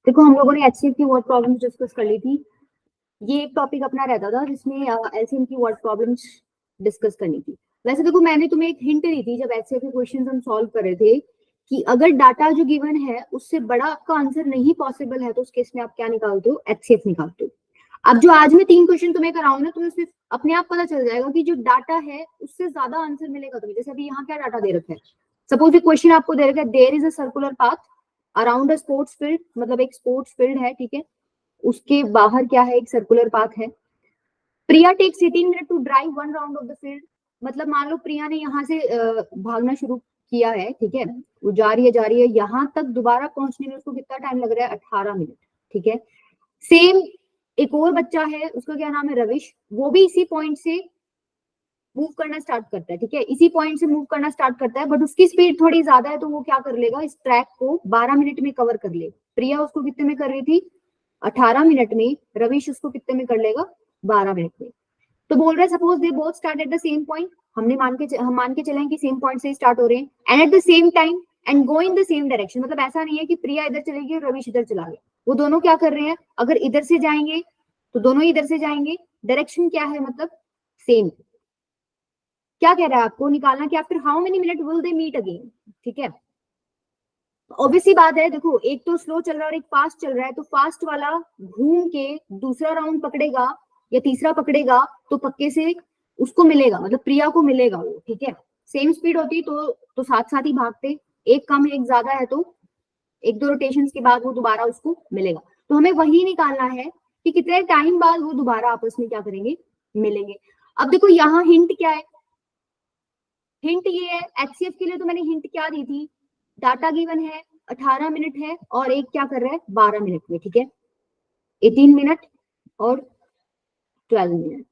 देखो हम लोगों ने एचसीएफ की वर्ड प्रॉब्लम्स डिस्कस कर ली थी। ये एक टॉपिक अपना रहता था जिसमें एलसीएम की वर्ड प्रॉब्लम्स डिस्कस करनी थी। वैसे देखो मैंने तुम्हें एक हिंट दी थी जब एचसीएफ के क्वेश्चंस हम सॉल्व कर रहे थे कि अगर डाटा जो गिवन है उससे बड़ा आपका आंसर नहीं पॉसिबल है तो उस केस में आप क्या निकालते हो, एचसीएफ निकालते हो। अब जो आज मैं 3 क्वेश्चन तुम्हें कराऊं ना, तुम्हें सिर्फ अपने आप पता चल जाएगा कि जो डाटा है उससे ज्यादा आंसर मिलेगा तुम्हें। जैसे अभी यहाँ क्या डाटा दे रखा है, सपोज एक क्वेश्चन आपको दे रखा है, there is a circular path around a sports field, मतलब एक स्पोर्ट्स फील्ड है, ठीक है, उसके बाहर क्या है, एक सर्कुलर पाथ है। प्रिया takes 18 minute to drive 1 round of the field, मतलब मान लो प्रिया ने यहाँ से भागना शुरू किया है, ठीक है, वो जा रही है यहाँ तक, दोबारा पहुंचने में उसको कितना टाइम लग रहा है, 18 मिनट, ठीक है। सेम एक और बच्चा है, उसका क्या नाम है, रविश, वो भी इसी पॉइंट से मूव करना स्टार्ट करता है, ठीक है, इसी पॉइंट से मूव करना स्टार्ट करता है, बट उसकी स्पीड थोड़ी ज्यादा है तो वो क्या कर लेगा, इस ट्रैक को 12 मिनट में कवर कर लेगा। प्रिया उसको कितने में कर रही थी, 18 मिनट में, रविश उसको कितने में कर लेगा, 12 मिनट में। तो बोल रहे suppose they both start at the same point, हम मान के चलें कि सेम पॉइंट से स्टार्ट हो रहे हैं, and at the same time and go in the same direction, मतलब ऐसा नहीं है कि प्रिया इधर चलेगी और रविश इधर चला गया, वो दोनों क्या कर रहे हैं, अगर इधर से जाएंगे तो दोनों इधर से जाएंगे, डायरेक्शन क्या है, मतलब सेम। क्या कह रहा है आपको निकालना कि after how many minute will they meet again, ठीक है। ऑब्वियसली बात है, देखो एक तो स्लो चल रहा है और एक फास्ट चल रहा है, तो फास्ट वाला घूम के दूसरा राउंड पकड़ेगा या तीसरा पकड़ेगा तो पक्के से उसको मिलेगा, मतलब प्रिया को मिलेगा वो, ठीक है। सेम स्पीड होती तो साथ साथ ही भागते, एक कम है एक ज्यादा है तो एक दो रोटेशन के बाद वो दोबारा उसको मिलेगा। तो हमें वही निकालना है कि कितने टाइम बाद वो दोबारा आपस में क्या करेंगे, मिलेंगे। अब देखो यहाँ हिंट क्या है, हिंट ये है, एचसीएफ के लिए तो मैंने हिंट क्या दी थी, डाटा गिवन है 18 मिनट है और एक क्या कर रहा है 12 मिनट में, ठीक है, 18 मिनट और 12 मिनट।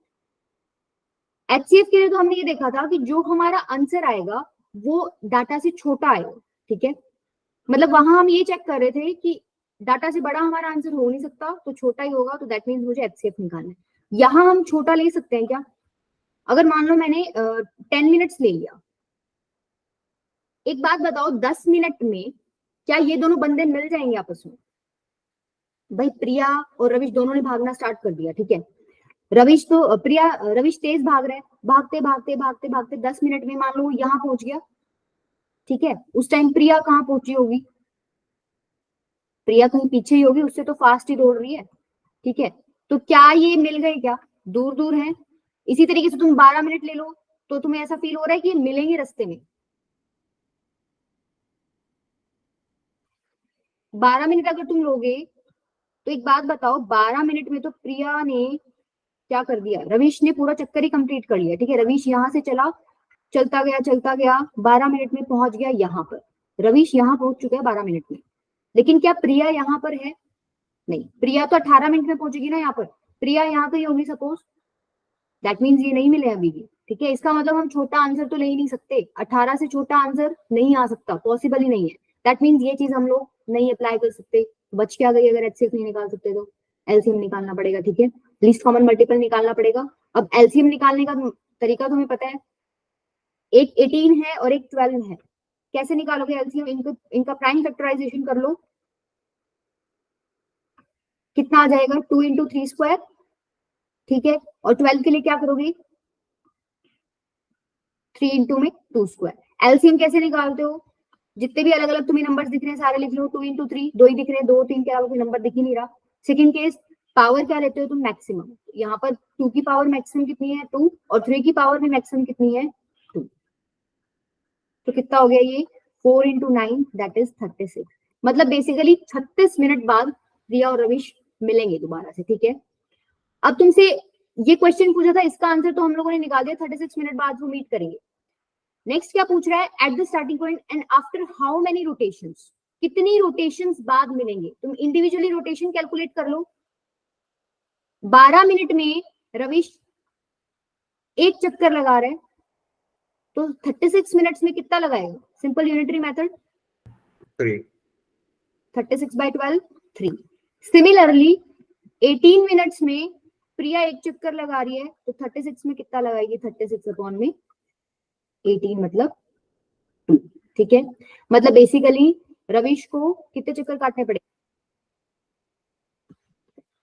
एचसीएफ के लिए तो हमने ये देखा था कि जो हमारा आंसर आएगा वो डाटा से छोटा आएगा, ठीक है, मतलब वहां हम ये चेक कर रहे थे कि डाटा से बड़ा हमारा आंसर हो नहीं सकता तो छोटा ही होगा, तो दैट मीन्स मुझे एचसीएफ निकालना है। यहाँ हम छोटा ले सकते हैं क्या, अगर मान लो मैंने 10 मिनट्स ले लिया, एक बात बताओ 10 मिनट में क्या ये दोनों बंदे मिल जाएंगे आपस में, भाई प्रिया और रविश दोनों ने भागना स्टार्ट कर दिया, ठीक है, रविश तेज भाग रहे हैं, भागते भागते भागते भागते 10 मिनट में मान लो वो यहाँ पहुंच गया, ठीक है, उस टाइम प्रिया कहाँ पहुंची होगी, प्रिया कहीं पीछे ही होगी, उससे तो फास्ट ही दौड़ रही है, ठीक है। तो क्या ये मिल गए क्या, दूर दूर है। इसी तरीके से तुम 12 मिनट ले लो तो तुम्हें ऐसा फील हो रहा है कि मिलेंगे रास्ते में, 12 मिनट अगर तुम लोगे तो एक बात बताओ, 12 मिनट में तो प्रिया ने क्या कर दिया, रविश ने पूरा चक्कर ही कंप्लीट कर लिया, ठीक है, रविश यहाँ से चलता गया 12 मिनट में पहुंच गया यहाँ पर, रविश यहाँ पहुंच चुका है 12 मिनट में। लेकिन क्या प्रिया यहाँ पर है, नहीं, प्रिया तो 18 मिनट में पहुंचेगी ना यहाँ पर, प्रिया यहाँ कहीं होगी सपोज, दैट मीन्स ये नहीं मिले अभी भी, ठीक है। इसका मतलब हम छोटा आंसर तो ले ही नहीं सकते, 18 से छोटा आंसर नहीं आ सकता, पॉसिबल ही नहीं है, दैट मीन्स ये चीज हम लोग नहीं अप्लाई कर सकते। बच क्या गई, अगर एचसीएफ नहीं निकाल सकते तो एलसीएम निकालना पड़ेगा, ठीक है, लीस्ट कॉमन मल्टीपल निकालना पड़ेगा। अब एलसीएम निकालने का तरीका तुम्हें पता है, एक 18 है और एक 12 है, कैसे निकालोगे एलसीएम, इनका प्राइम फैक्टराइजेशन कर लो, कितना आ जाएगा, 2 × 3², ठीक है, और 12 के लिए क्या करोगे, 3 × 2²। एलसीएम कैसे निकालते हो, जितने भी अलग अलग तुम्हें नंबर्स दिख रहे हैं सारे लिख लो, 2 × 3, दो ही दिख रहे हैं, 2 3 के अलावा कोई नंबर दिख ही नहीं रहा। सेकंड केस, पावर क्या लेते हो तुम, मैक्सिमम, यहाँ पर 2 की पावर मैक्सिमम कितनी है, 2, और 3 की पावर भी मैक्सिमम कितनी है, 2, तो कितना हो गया ये, 4 × 9 दैट इज 36, मतलब बेसिकली 36 मिनट बाद प्रिया और रविश मिलेंगे दोबारा से, ठीक है। अब तुमसे ये क्वेश्चन पूछा था, इसका आंसर तो हम लोगों ने निकाल दिया, 36 मिनट बाद वो मीट करेंगे। नेक्स्ट क्या पूछ रहा है, at the starting point and after how many rotations, कितनी रोटेशंस बाद मिलेंगे, तुम इंडिविजुअली रोटेशन कैलकुलेट कर लो। 12 मिनट में रविश एक चक्कर लगा रहे हैं तो 36 मिनट्स में कितना लगाएगा, simple unitary method, 3, 36/12 3। Similarly 18 minutes में प्रिया एक चक्कर लगा रही है तो 36 में कितना लगाएगी, 36/18 मतलब 2, ठीक है। मतलब बेसिकली रविश को कितने चक्कर काटने पड़ेंगे,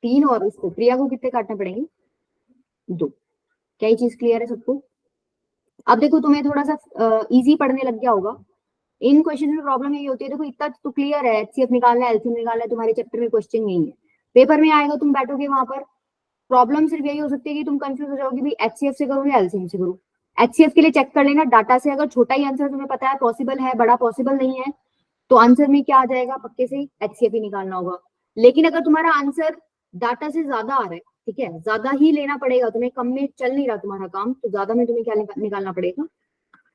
3 और उसको प्रिया को कितने काटने पड़ेंगे? 2। क्या ये चीज क्लियर है सबको? अब देखो तुम्हें थोड़ा सा इजी पढ़ने लग गया होगा। इन क्वेश्चन में प्रॉब्लम यही होती है, देखो इतना तो क्लियर है, एचसीएफ निकालना है, एलसीएम निकालना है, तुम्हारे चैप्टर में क्वेश्चन नहीं है। पेपर में आएगा, तुम बैठोगे वहां पर, प्रॉब्लम सिर्फ यही हो सकती है कि तुम कंफ्यूज हो जाओगे भाई एचसीएफ से करूँ या एलसीएम से करूँ। एचसीएफ के लिए चेक कर लेना डाटा से, अगर छोटा ही आंसर तुम्हें पता है पॉसिबल है, बड़ा पॉसिबल नहीं है, तो आंसर में क्या आ जाएगा, पक्के से एचसीएफ ही निकालना होगा। लेकिन अगर तुम्हारा आंसर डाटा से ज्यादा आ रहा है, ठीक है, ज्यादा ही लेना पड़ेगा तुम्हें, कम में चल नहीं रहा तुम्हारा काम, तो ज्यादा में तुम्हें क्या निकालना पड़ेगा,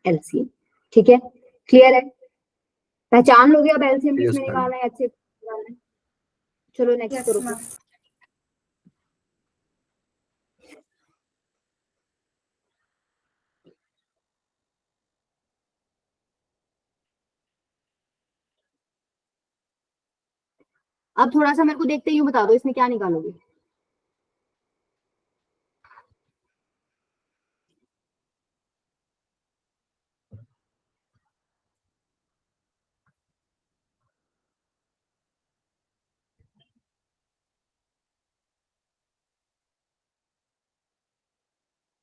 एलसीएम। ठीक है, क्लियर है? पहचान लोगे अब एलसीएम Yes, किसमें ma'am. निकालना है, एचसीएफ निकालना है। चलो नेक्स्ट Yes, करो। ma'am. अब थोड़ा सा मेरे को देखते ही बता दो इसमें क्या निकालोगे।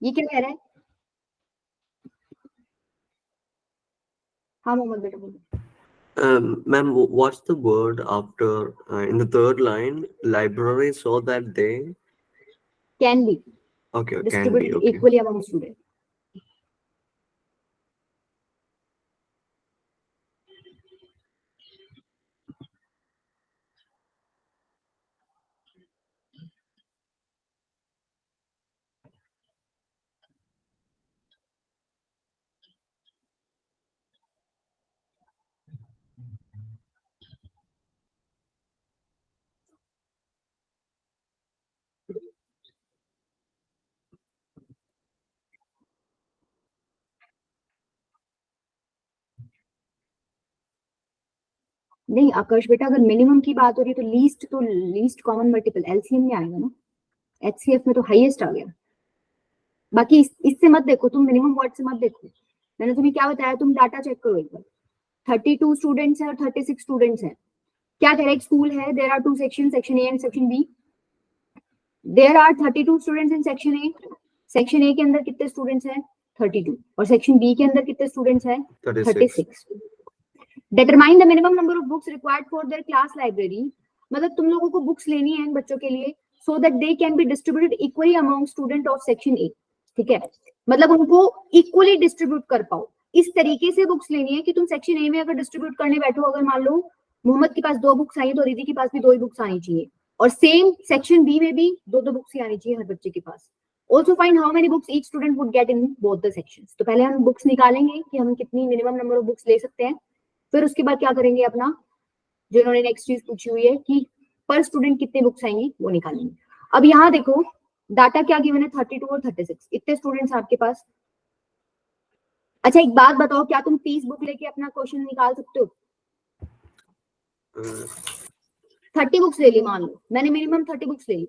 ये क्या कह रहा है? हाँ मोहम्मद बेटा बोलो। Ma'am, what's the word after in the third line? Library so that they. Can be Okay, can be. Distributed Okay. Equally among student. नहीं आकाश बेटा, अगर मिनिमम की बात हो रही है तो लीस्ट कॉमन मल्टीपल एलसीएम में आएगा ना, एचसीएफ में तो हाईएस्ट आ गया। बाकी इससे मत देखो तुम, मिनिमम वर्ड से मत देखो। मैंने तुम्हें क्या बताया, तुम डाटा चेक करो एक बार। 32 स्टूडेंट्स हैं और 36 स्टूडेंट्स हैं। क्या कह रहा है, एक स्कूल है, there are 2 section, section A and section B. There are 32 students in section A. Section A के अंदर कितने स्टूडेंट्स हैं? 32। और सेक्शन बी के अंदर कितने स्टूडेंट्स हैं? 36। Determine the minimum number of books required for their class library. मतलब तुम लोगों को बुक्स लेनी है इन बच्चों के लिए, so that they can be distributed equally among student of section A. ठीक है, मतलब उनको इक्वली डिस्ट्रीब्यूट कर पाओ, इस तरीके से बुक्स लेनी है कि तुम सेक्शन ए में अगर डिस्ट्रीब्यूट करने बैठो, अगर मान लो मोहम्मद के पास 2 बुक्स आई तो दीदी के पास भी 2 ही बुक्स आनी चाहिए, और सेम सेक्शन बी में भी 2 बुक्स ही आनी चाहिए हर बच्चे के पास। Also find how many books each student would get in both the sections। तो पहले हम बुक्स निकालेंगे कि हम कितनी मिनिमम नंबर ऑफ बुक्स ले सकते हैं, फिर उसके बाद क्या करेंगे, अपना जो इन्होंने नेक्स्ट चीज पूछी हुई है कि पर स्टूडेंट कितनी बुक्स आएंगी वो निकालेंगे। अब यहाँ देखो डाटा क्या गिवन है, 32 और 36, इतने स्टूडेंट्स आपके पास। अच्छा एक बात बताओ, क्या तुम 30 बुक लेके अपना क्वेश्चन निकाल सकते हो? 30 बुक्स ले ली, मान लो मैंने मिनिमम 30 बुक्स ले ली।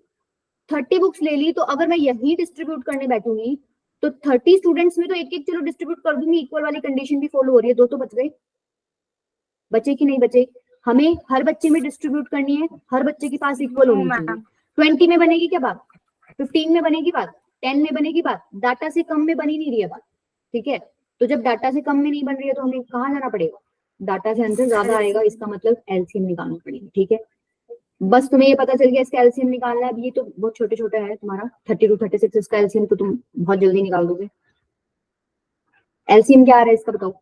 30 बुक्स ले ली तो अगर मैं यही डिस्ट्रीब्यूट करने बैठूंगी तो 30 स्टूडेंट्स में तो एक एक चलो डिस्ट्रीब्यूट कर दूंगी, इक्वल वाली कंडीशन भी फॉलो हो रही है, 2 तो बच गए। बचे कि नहीं बचे? हमें हर बच्चे में डिस्ट्रीब्यूट करनी है, हर बच्चे के पास इक्वल होनी चाहिए। 20 में बनेगी क्या बात, 15 में बनेगी बात, 10 में बनेगी बात, डाटा से कम में बनी नहीं रही है बात। ठीक है, तो जब डाटा से कम में नहीं बन रही है तो हमें कहाँ जाना पड़ेगा, डाटा से आंसर ज्यादा आएगा, इसका मतलब एलसीएम निकालना पड़ेगा। ठीक है, बस तुम्हें ये पता चल गया इसका एलसीएम निकालना है। अब ये तो बहुत छोटे छोटे है तुम्हारा 32 36, इसका एलसीएम तो तुम बहुत जल्दी निकाल दोगे। एलसीएम क्या आ रहा है इसका बताओ?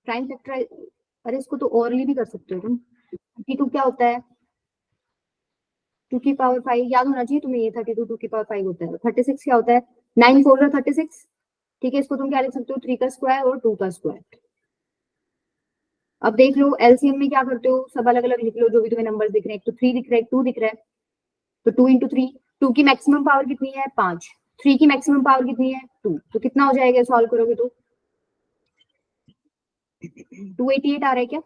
प्राइम फैक्टर, अरे इसको तो ओरली भी कर सकते हो तुम। 32 क्या होता है, 2 की पावर 5 याद होना चाहिए तुम्हें, ये 32 2 की पावर 5 होता है। 36 क्या होता है, 9 4 36। ठीक है, इसको तुम क्या लिख सकते हो, 3 का स्क्वायर और 2 का स्क्वायर। अब देख लो एलसीएम में क्या करते हो, सब अलग अलग लिख लो जो भी तुम्हें नंबर दिख रहे हैं। एक तो 3 दिख रहा है, एक 2 दिख रहा है, तो 2 इंटू 3। 2 की मैक्सिमम पावर कितनी है, 5। 3 की मैक्सिमम पावर कितनी है, 2। तो कितना हो जाएगा सॉल्व करोगे तो 288 आ रहा है क्या?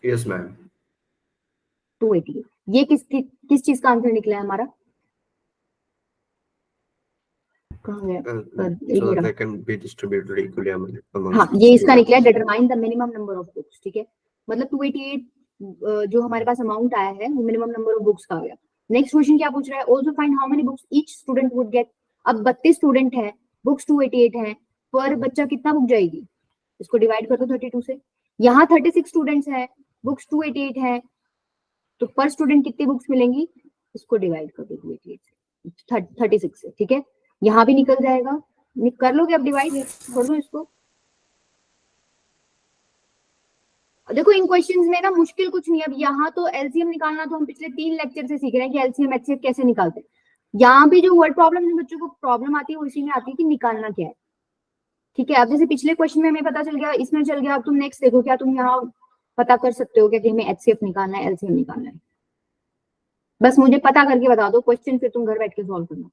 Yes, ma'am. 288। ये किस चीज का आंसर निकला है हमारा? कहाँ गया? ये So रहा। they can be distributed equally among हाँ, ये इसका निकला है, determine the minimum number of books, ठीक है। मतलब 288 जो हमारे पास अमाउंट आया है वो मिनिमम नंबर ऑफ बुक्स का आ गया। नेक्स्ट क्वेश्चन क्या पूछ रहा है? Also find how many books each student would get. अब 32 स्टूडेंट है, बुक्स 288 है, पर बच्चा कितना बुक जाएगी? इसको डिवाइड कर दो 32 से। यहाँ 36 स्टूडेंट्स है, बुक्स 288 है, तो पर स्टूडेंट कितनी बुक्स मिलेंगी? इसको डिवाइड कर दो 288 से, 36 से, ठीक है। यहाँ भी निकल जाएगा, कर लोगे अब डिवाइड, कर दो इसको। देखो इन क्वेश्चंस में ना मुश्किल कुछ नहीं है। अब यहाँ तो एलसीएम निकालना तो हम पिछले 3 लेक्चर से सीख रहे हैं कि एलसीएम एचसीएफ कैसे निकालते हैं। यहाँ भी जो वर्ड प्रॉब्लम बच्चों को प्रॉब्लम आती है वो इसी में आती है कि निकालना क्या है, ठीक है। अब जैसे पिछले क्वेश्चन में हमें पता चल गया, इसमें चल गया, अब तुम नेक्स्ट देखो क्या तुम यहाँ पता कर सकते हो क्या कि हमें एचसीएफ निकालना है, एलसीएम निकालना है। बस मुझे पता करके बता दो क्वेश्चन, फिर तुम घर बैठ के सॉल्व करना।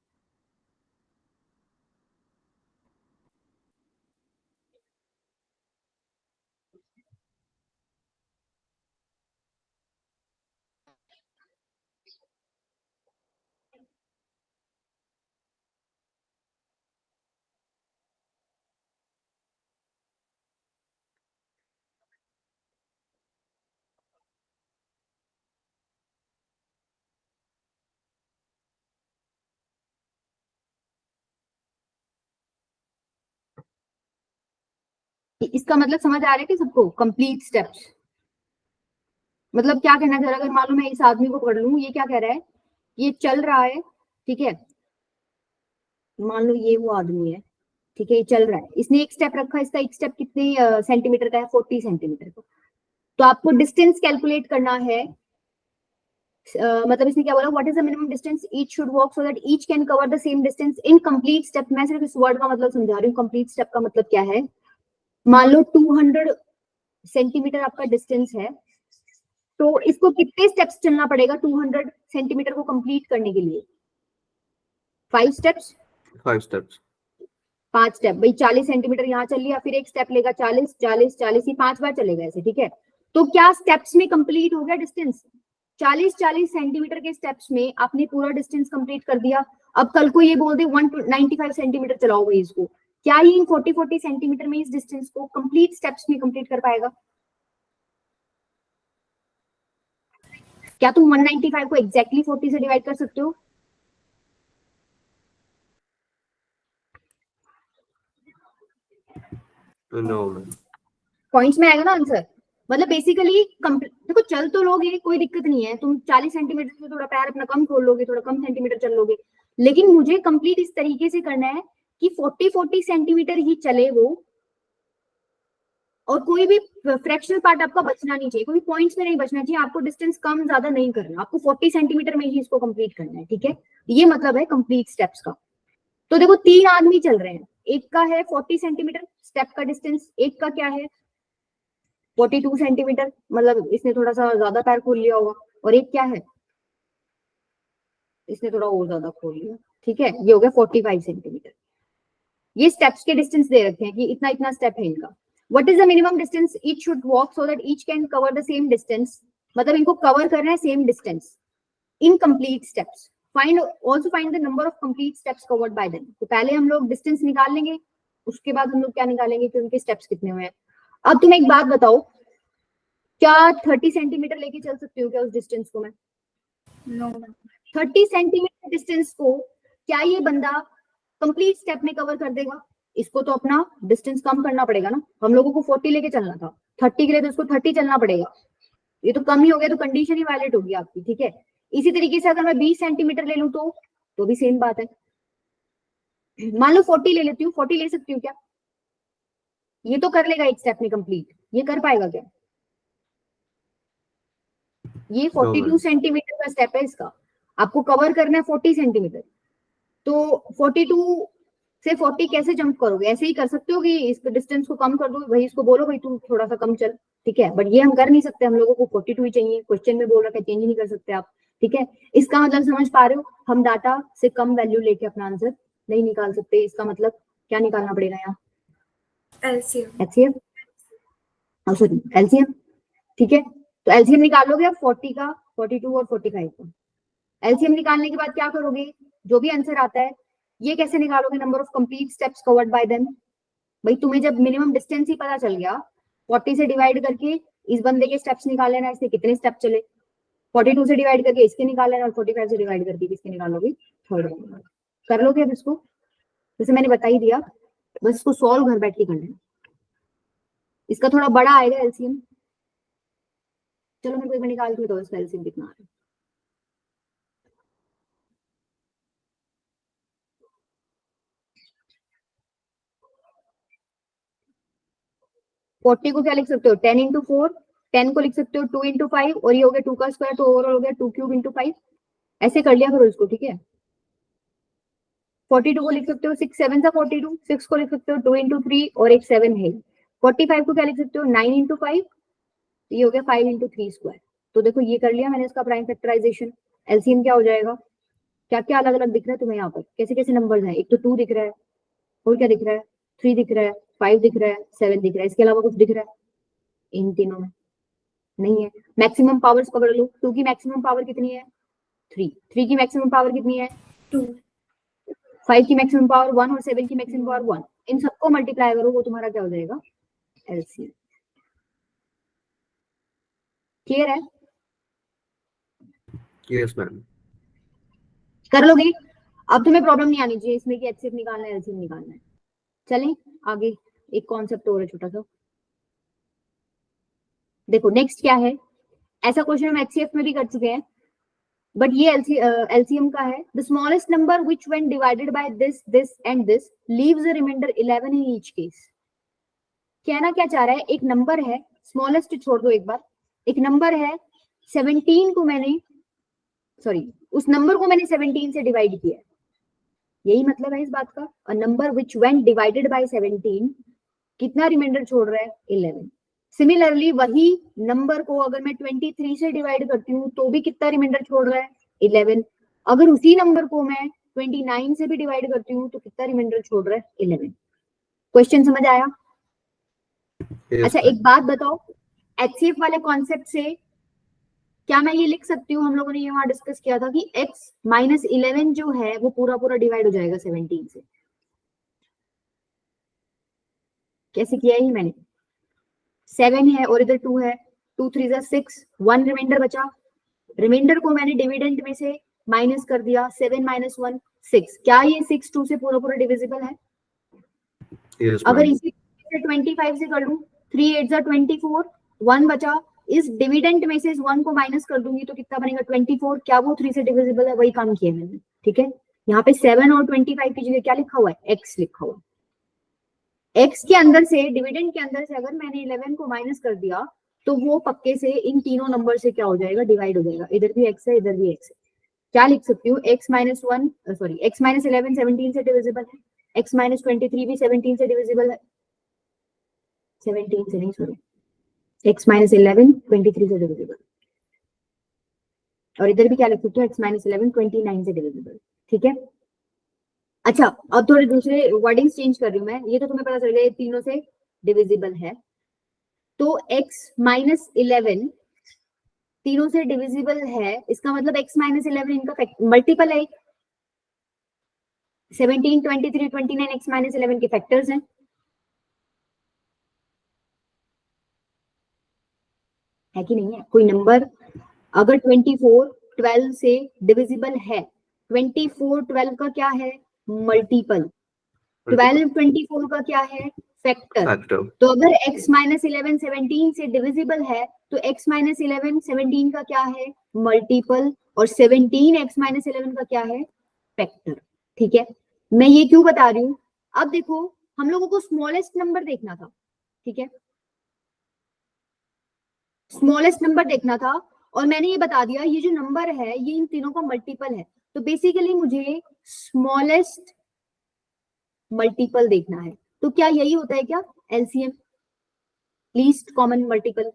इसका मतलब समझ आ रहा है कि सबको कंप्लीट स्टेप्स मतलब क्या कहना चाह रहा है? अगर मान लो मैं इस आदमी को पढ़ लूं, ये क्या कह रहा है, ये चल रहा है, ठीक है। मान लो ये वो आदमी है, ठीक है, ये चल रहा है, इसने एक स्टेप रखा, इसका एक स्टेप कितने सेंटीमीटर का है? 40 सेंटीमीटर का। तो आपको डिस्टेंस कैलकुलेट करना है। मतलब इसने क्या बोला, what is the minimum distance each should walk so that each can cover the same distance in complete step. मैं सिर्फ इस वर्ड का मतलब समझा रही हूँ, कंप्लीट स्टेप का मतलब क्या है। मान लो 200 सेंटीमीटर आपका डिस्टेंस है, तो इसको कितने स्टेप्स चलना पड़ेगा 200 सेंटीमीटर को कंप्लीट करने के लिए? 5 स्टेप्स। 5 steps. 5 स्टेप भाई, 40 सेंटीमीटर यहाँ चल लिया, फिर एक स्टेप लेगा 40 40 40, ही 5 बार चलेगा ऐसे, ठीक है। तो क्या स्टेप्स में कंप्लीट हो गया डिस्टेंस? 40 40 सेंटीमीटर के स्टेप्स में आपने पूरा डिस्टेंस कंप्लीट कर दिया। अब कल को ये बोल दे 195 सेंटीमीटर चलाओ भाई इसको, क्या ये इन 40 40 सेंटीमीटर में इस डिस्टेंस को कंप्लीट स्टेप्स में कंप्लीट कर पाएगा? क्या तुम 195 को एग्जैक्टली 40 से डिवाइड कर सकते हो? No, man. पॉइंट्स में आएगा ना आंसर। मतलब बेसिकली देखो चल तो लोगे, कोई दिक्कत नहीं है, तुम 40 सेंटीमीटर से थोड़ा पैर अपना कम खोल लोगे, थोड़ा कम सेंटीमीटर चल लोगे, लेकिन मुझे कंप्लीट इस तरीके से करना है कि 40 40 सेंटीमीटर ही चले वो, और कोई भी फ्रैक्शनल पार्ट आपका बचना नहीं चाहिए, कोई पॉइंट्स में नहीं बचना चाहिए। आपको डिस्टेंस कम ज्यादा नहीं करना, आपको 40 सेंटीमीटर में ही इसको कंप्लीट करना है, ठीक है। ये मतलब है कंप्लीट स्टेप्स का। तो देखो 3 आदमी चल रहे हैं, एक का है 40 सेंटीमीटर स्टेप का डिस्टेंस, एक का क्या है 42 सेंटीमीटर, मतलब इसने थोड़ा सा ज्यादा पैर खोल लिया होगा, और एक क्या है, इसने थोड़ा और ज्यादा खोल लिया, ठीक है। ये हो गया 45 सेंटीमीटर। ये स्टेप्स के डिस्टेंस दे रखे हैं कि इतना इतना स्टेप है इनका। What is the minimum distance each should walk so that each can cover the same distance, मतलब इनको कवर करना है same distance in complete steps. Find also find the number of complete steps covered by them. तो पहले हम लोग distance निकाल लेंगे, उसके बाद हम लोग क्या निकालेंगे कि उनके स्टेप्स कितने हुए हैं। अब तुम एक बात बताओ, क्या 30 सेंटीमीटर लेके चल सकती हो क्या उस डिस्टेंस को? मैं नो 30 सेंटीमीटर डिस्टेंस को क्या ये बंदा कंप्लीट स्टेप में कवर कर देगा? इसको तो अपना डिस्टेंस कम करना पड़ेगा ना, हम लोगों को 40 लेके चलना था, 30 के लिए तो इसको 30 चलना पड़ेगा, ये तो कम ही हो गया, तो कंडीशन ही वायलेट होगी आपकी, ठीक है। इसी तरीके से अगर मैं 20 सेंटीमीटर ले लूं तो भी सेम बात है। मान लो 40 ले लेती हूँ, 40 ले सकती हूँ क्या? ये तो कर लेगा एक स्टेप में कंप्लीट, ये कर पाएगा क्या? ये 42 सेंटीमीटर का स्टेप है इसका, आपको कवर करना है 40 सेंटीमीटर। तो 42 से 40 कैसे जंप करोगे? ऐसे ही कर सकते हो कि इस डिस्टेंस को कम कर दो भाई, इसको बोलो भाई तू थोड़ा सा कम चल, ठीक है। बट ये हम कर नहीं सकते, हम लोगों को 42 ही चाहिए, क्वेश्चन में बोल रखा है, चेंज नहीं कर सकते आप, ठीक है। इसका मतलब समझ पा रहे हो, हम डाटा से कम वैल्यू लेके अपना आंसर नहीं निकाल सकते। इसका मतलब क्या निकालना पड़ेगा यहाँ? एलसीएम एचसीएफ, सॉरी एलसीएम, ठीक है। तो एलसीएम निकालोगे आप 40 का 42 और 45 का। एलसीएम निकालने के बाद क्या करोगे, जो भी आंसर आता है ये कैसे निकालोगे, number of complete steps covered by them. भाई तुम्हें जब मिनिमम डिस्टेंस ही पता चल गया, 40 से डिवाइड करके इस बंदे के स्टेप्स निकाल लेना, इससे कितने स्टेप चले, 42 से डिवाइड करके इसके निकाल लेना और 45 से डिवाइड करके किसके निकालोगे, थर्ड वन। कर लोगे अब इसको, जैसे मैंने बता ही दिया, बस इसको सॉल्व घर बैठ के कर लेना। इसका थोड़ा बड़ा आएगा एलसीएम, चलो मेरे को एक बार निकाल के दो इसका एलसीएम कितना आ रहा है। 40 को क्या लिख सकते हो, 10 इंटू 4, 10 को लिख सकते हो 2 इंटू 5, और ये हो गया 2 का स्क्वायर, तो ओवरऑल हो गया 2 क्यूब इंटू 5। ऐसे कर लिया करो इसको, ठीक है। 42 को लिख सकते हो 6 7 सा 42, 6 को लिख सकते हो 2 इंटू 3 और एक 7 है। 45 को क्या लिख सकते हो 9 इंटू 5, ये हो गया 5 इंटू 3 स्क्वायर। तो देखो ये कर लिया मैंने इसका प्राइम फैक्टराइजेशन। एलसीएम क्या हो जाएगा, क्या क्या अलग अलग दिख रहा है तुम्हें यहाँ पर, कैसे कैसे नंबर्स हैं, एक तो 2 दिख रहा है, और क्या दिख रहा है, 3 दिख रहा है, 5 दिख रहा है, 7 दिख रहा है, इसके अलावा कुछ दिख रहा है इन तीनों में, नहीं है। मैक्सिमम पावर्स पकड़ लो, 2 की मैक्सिमम पावर कितनी है 3, 3 की मैक्सिमम पावर कितनी है 2, 5 की मैक्सिमम पावर 1 और 7 की मैक्सिमम पावर 1, इन सबको मल्टीप्लाई करो, वो तुम्हारा क्या हो जाएगा एलसीएम। क्लियर है, Yes, ma'am. कर लोगे। अब तुम्हें प्रॉब्लम नहीं आनी चाहिए इसमें कि एचसीएफ निकालना है एलसीएम निकालना है। चलें आगे, एक कॉन्सेप्ट और है छोटा सा, देखो नेक्स्ट क्या है। ऐसा क्वेश्चन हम एचसीएफ में भी कर चुके हैं, बट ये एलसीएम का है। The smallest number which when divided by this this and this leaves a remainder 11 in each case. कहना क्या चाह रहा है, एक नंबर है, स्मॉलेस्ट छोड़ दो एक बार, एक नंबर है 17 को मैंने, सॉरी उस नंबर को मैंने 17 से डिवाइड किया है, यही मतलब है इस बात का। A number which when divided bye 17 कितना रिमाइंडर छोड़ रहा है 11। सिमिलरली वही नंबर को अगर मैं 23 से डिवाइड करती हूँ तो भी कितना रिमाइंडर छोड़ रहा है 11। अगर उसी नंबर को मैं 29 से भी डिवाइड करती हूँ तो कितना रिमाइंडर छोड़ रहा है 11। क्वेश्चन समझ आया? Yes, अच्छा ma'am. एक बात बताओ, एचसीएफ वाले कॉन्सेप्ट से क्या मैं ये लिख सकती हूँ, हम लोगों ने ये वहां डिस्कस किया था कि x माइनस 11 जो है वो पूरा पूरा डिवाइड हो जाएगा 17 से। कैसे किया ही मैंने, 7 है और इधर 2 है, 2 3 जा 6, 1 रिमाइंडर बचा, रिमाइंडर को मैंने डिविडेंड में से माइनस कर दिया, 7 माइनस 1 6। क्या ये 6 2 से पूरा पूरा डिविजिबल है? Yes, अगर ma'am. इसी से 25 से कर लूं, 3 8 जा 24, 1 बचा, इस डिविडेंड में से इस 1 को माइनस कर दूंगी तो कितना बनेगा 24। क्या वो 3 से डिविजिबल है? वही काम किया मैंने, ठीक है। यहाँ पे 7 और 25 की जगह क्या लिखा हुआ है, x लिखा हुआ है। x के अंदर से, डिविडेंड के अंदर से अगर मैंने 11 को माइनस कर दिया तो वो पक्के से इन तीनों नंबर से क्या हो जाएगा, डिवाइड हो जाएगा। इधर भी x है, इधर भी x है। क्या लिख सकती हूँ, x minus 1 sorry x minus 11 17 से डिविजिबल है, x माइनस 23 भी 17 से डिविजिबल है, 17 से नहीं सॉरी, x माइनस 11 23 से डिविजिबल, और इधर भी क्या लिख सकते हो, x माइनस 11 29 से डिविजिबल, ठीक है। अच्छा अब थोड़े दूसरे वर्डिंग्स चेंज कर रही हूँ मैं, ये तो तुम्हें पता चल गया ये तीनों से डिविजिबल है। तो x माइनस 11 तीनों से डिविजिबल है, इसका मतलब x माइनस 11 इनका मल्टीपल है। 17 23 29 x माइनस 11 के फैक्टर्स हैं, है कि नहीं है? कोई नंबर अगर 24 12 से डिविजिबल है, 24 12 का क्या है मल्टीपल, 12 24 का क्या है फैक्टर। Factor. तो अगर x माइनस 11 17 से डिविजिबल है तो x माइनस 11 17 का क्या है मल्टीपल, और 17 x माइनस 11 का क्या है फैक्टर, ठीक है। मैं ये क्यों बता रही हूँ, अब देखो हम लोगों को स्मॉलेस्ट नंबर देखना था, ठीक है, स्मॉलेस्ट नंबर देखना था, और मैंने ये बता दिया ये जो नंबर है ये इन तीनों का मल्टीपल है। तो बेसिकली मुझे स्मॉलेस्ट मल्टीपल देखना है। तो क्या यही होता है क्या एलसीएम, लीस्ट कॉमन मल्टीपल?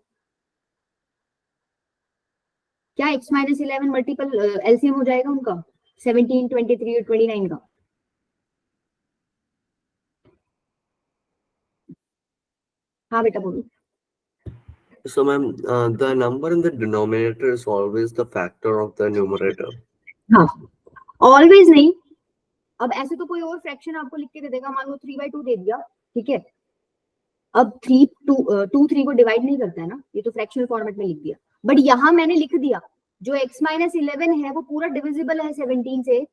क्या x माइनस 11 मल्टीपल एलसीएम हो जाएगा उनका 17 23 और 29 का? हाँ बेटा बोलो। So, ma'am, the number in the denominator is always the factor of the numerator. हाँ, ऑलवेज नहीं। अब ऐसे तो कोई और फ्रैक्शन आपको लिख के दे देगा, मान लो 3/2 दे दिया, ठीक है। अब 3 को डिवाइड नहीं करता है ना, ये तो फ्रैक्शनल फॉर्मेट में लिख दिया। बट यहाँ मैंने लिख दिया जो x-11 है वो पूरा डिविजिबल है 17 से,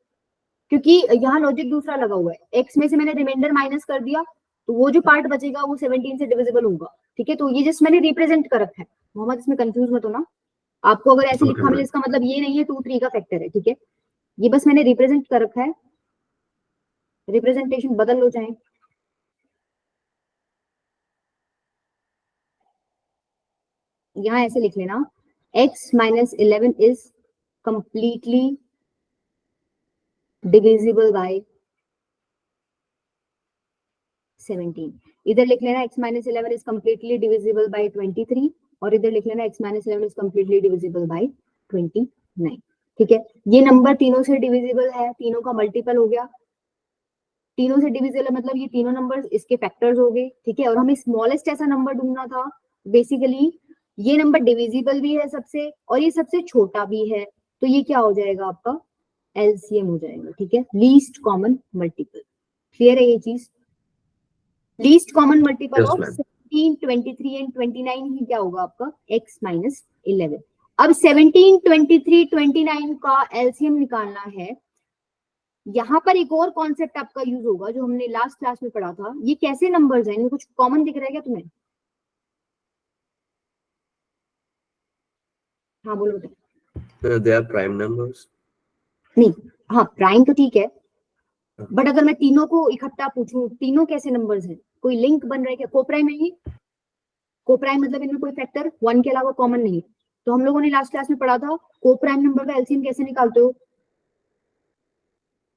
क्योंकि यहाँ लॉजिक दूसरा लगा हुआ है। x में से मैंने रिमाइंडर माइनस कर दिया, तो वो जो पार्ट बचेगा वो 17 से डिविजिबल होगा, ठीक है। तो ये जस्ट मैंने रिप्रेजेंट कर रखा है, मोहम्मद इसमें कंफ्यूज मत होना। आपको अगर ऐसे Okay, लिखा मिले इसका मतलब ये नहीं है 2 3 का फैक्टर है, ठीक है। ये बस मैंने रिप्रेजेंट कर रखा है, रिप्रेजेंटेशन बदल लो चाहे। यहाँ ऐसे लिख लेना x-11 is completely divisible by 17। इधर लिख लेना x-11 is completely divisible by 23, और इधर लिख लेना x-11 is completely divisible by 29, ठीक है। ये नंबर तीनों से डिविजिबल है, तीनों का मल्टीपल हो गया। तीनों से डिविजिबल मतलब ये तीनों नंबर्स इसके फैक्टर्स हो गए, ठीक है। और हमें स्मॉलेस्ट ऐसा नंबर ढूंढना था। बेसिकली ये नंबर डिविजिबल भी है सबसे, और ये सबसे छोटा भी है, तो ये क्या हो जाएगा आपका एलसीएम हो जाएगा, ठीक है। लीस्ट कॉमन मल्टीपल, क्लियर है ये चीज। Least common multiple Yes, of ma'am. 17, 23 and 29 ही क्या होगा आपका x-11। अब 17, 23, 29 का एलसीएम निकालना है। यहाँ पर एक और कॉन्सेप्ट आपका यूज होगा जो हमने लास्ट क्लास में पढ़ा था। ये कैसे नंबर्स हैं, इनमें कुछ कॉमन दिख रहा है क्या तुम्हें? हाँ बोलो बेटा। They are prime numbers. नहीं, हाँ प्राइम तो ठीक है, बट अगर मैं तीनों को इकट्ठा पूछूं, तीनों कैसे नंबर्स हैं, कोई लिंक बन रहा है क्या? कोप्राइम है ये? कोप्राइम मतलब इनमें कोई फैक्टर 1 के अलावा कॉमन नहीं है। तो हम लोगों ने लास्ट क्लास में पढ़ा था कोप्राइम नंबर का एलसीएम कैसे निकालते हो,